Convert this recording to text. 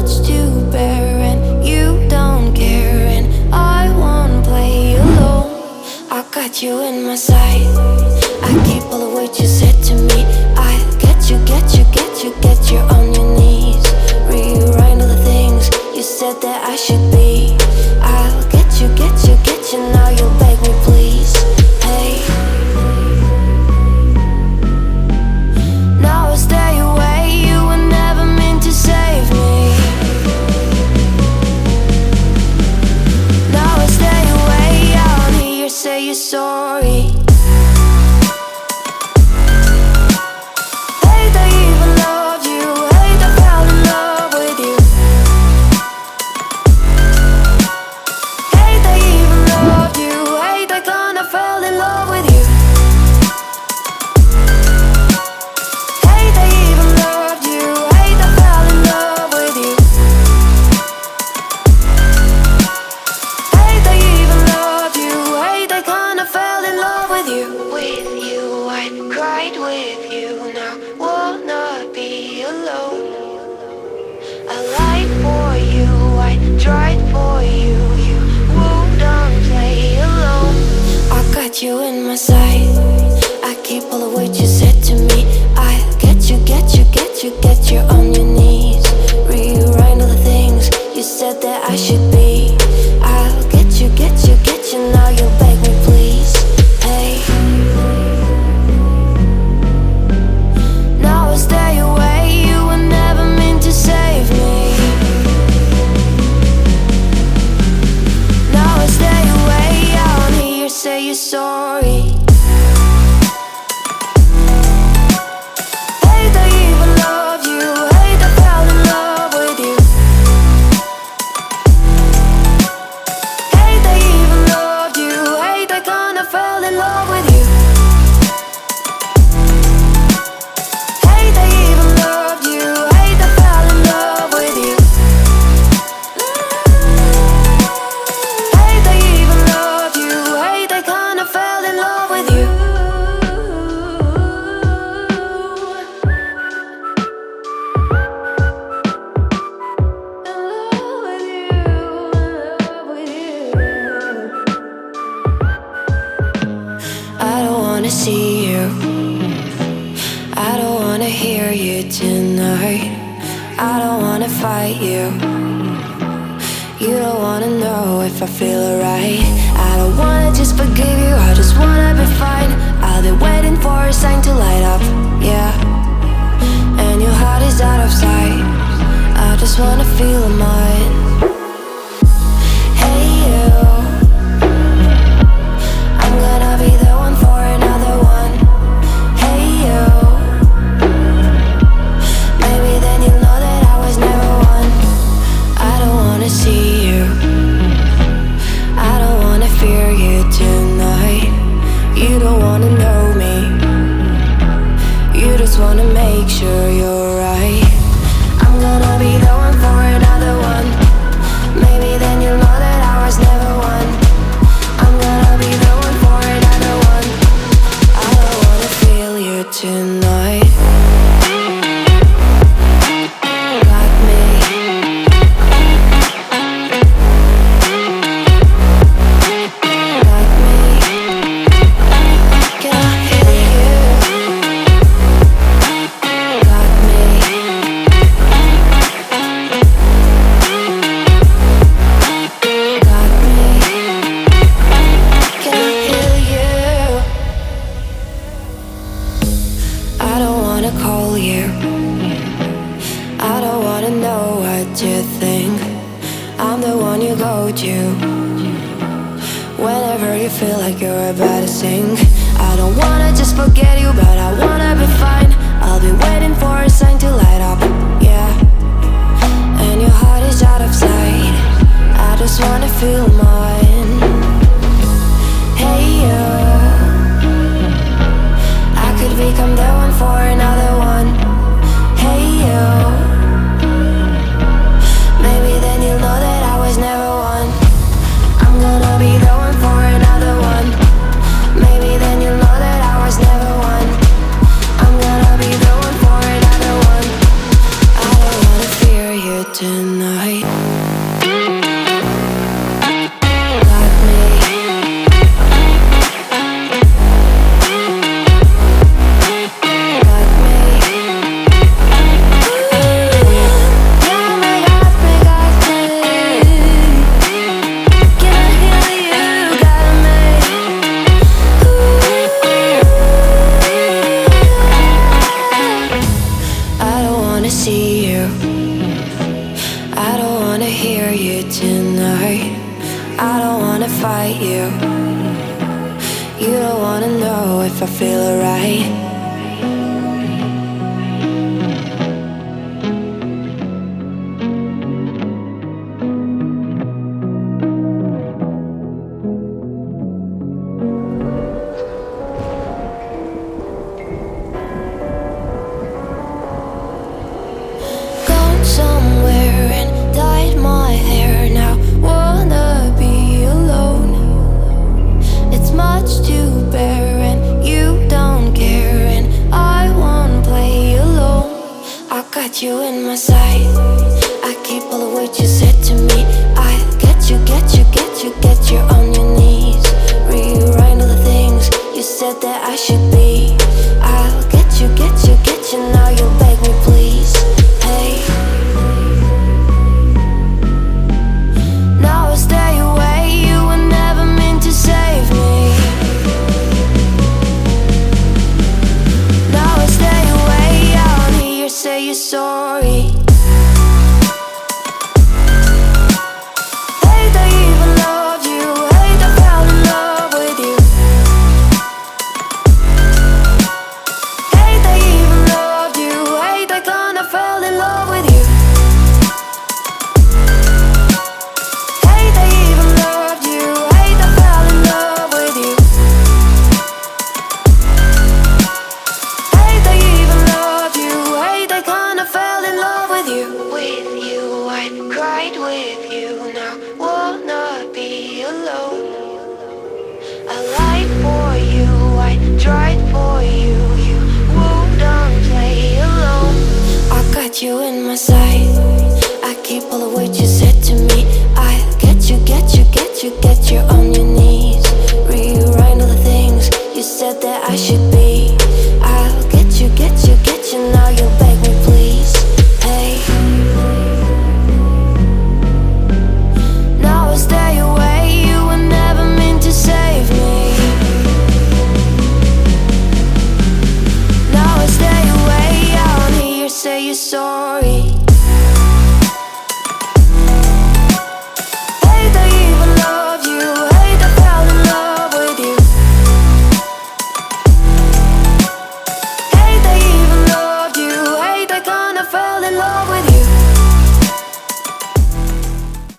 much to bear, and you don't care, and I won't play alone. I got you in my sight. I keep all the words you said to me. I get you, get you, get you, get you on your knees. Rewrite all the things you said that I should be. I'll get you, get you, get you. Now you'll beg me please. Hey, now I'll stay away. You were never meant to save me. Now I'll stay away. I wanna hear you say you're sorry. Hate I even loved you. Hate I fell in love with you. Hate I even loved you. Hate I kinda fell in love with you. Hate I even loved you. Hate I fell in love with you. Hate I even loved you. Hate I kinda fell in love with you. With you, I cried with you. Now wanna be alone. I lied for you, I tried for you. You wouldn't play alone. I got you in my sight. I keep all the words you said to me. I get you, get you, get you, get you on your knees. Rewrite all the things you said that I should be. I'll get you, get you, get you. Now you'll beg me please. Hey, now I'll stay away. You were never meant to save me. Now I'll stay away. I wanna hear you say you're sorry. Hate I even loved you. Hate I fell in love with you. Hate I even loved you. Hate I kinda fell in love with you. Hate I even loved you. Hate I fell in love with you. Hate I even loved you. Hate I kinda fell in love with you. I don't wanna see you. I don't wanna hear you tonight. I don't wanna fight you. You don't wanna know if I feel alright. I don't wanna just forgive you. I just wanna be fine. I'll be waiting for a sign to light up, yeah. And your heart is out of sight. I just wanna feel mine. Hey you, I'm gonna be the one for another one. Hey you, maybe then you'll know that I was never one. I don't wanna see you. I don't wanna fear you tonight. You don't wanna know me. You just wanna make sure you're right. I'm gonna be the one for another one. Maybe then you'll know that I was never one. I'm gonna be the one for another one. I don't wanna feel you tonight. Got me. Got me. Can I hear you? Got me. Got me. Can I hear you? I don't wanna call you. I don't wanna know what you think. I'm the one you go to whenever you feel like you're about to sink. I don't wanna just forget you, but I wanna be fine. I'll be waiting for a sign to light up, yeah. And your heart is out of sight. I just wanna feel mine. Hey you, I could become the one for another one. Hey you, maybe then you'll know that I was never one. I'm gonna be the one for another one. Maybe then you'll know that I was never one. I'm gonna be the one for another one. I don't wanna fear you you tonight. You don't wanna know if I feel alright. Gone somewhere and dyed my hair now. Wanna be alone. It's much to bear and you don't care, and I won't play alone. I got you in my sight. I keep all the words you said to me. I get you, get you, get you, get you on your knees. Rewrite all the things you said that I should be. I'll get you, get you, get you. Now you'll beg me please. Hey, now I'll stay away. You were never meant to save me. Now I stay away. I wanna hear you say you're sorry. Hate I even loved you. Hate I fell in love with you. Hate I even loved you. Hate I kinda fell in love with you. Hate I even loved you. Hate I fell in love with you. Hate I even loved you. Hate I kinda fell in love with you. With you, I cried with you. Now wanna be alone. I lied for you, I tried for you. You wouldn't play alone. I got you in my sight.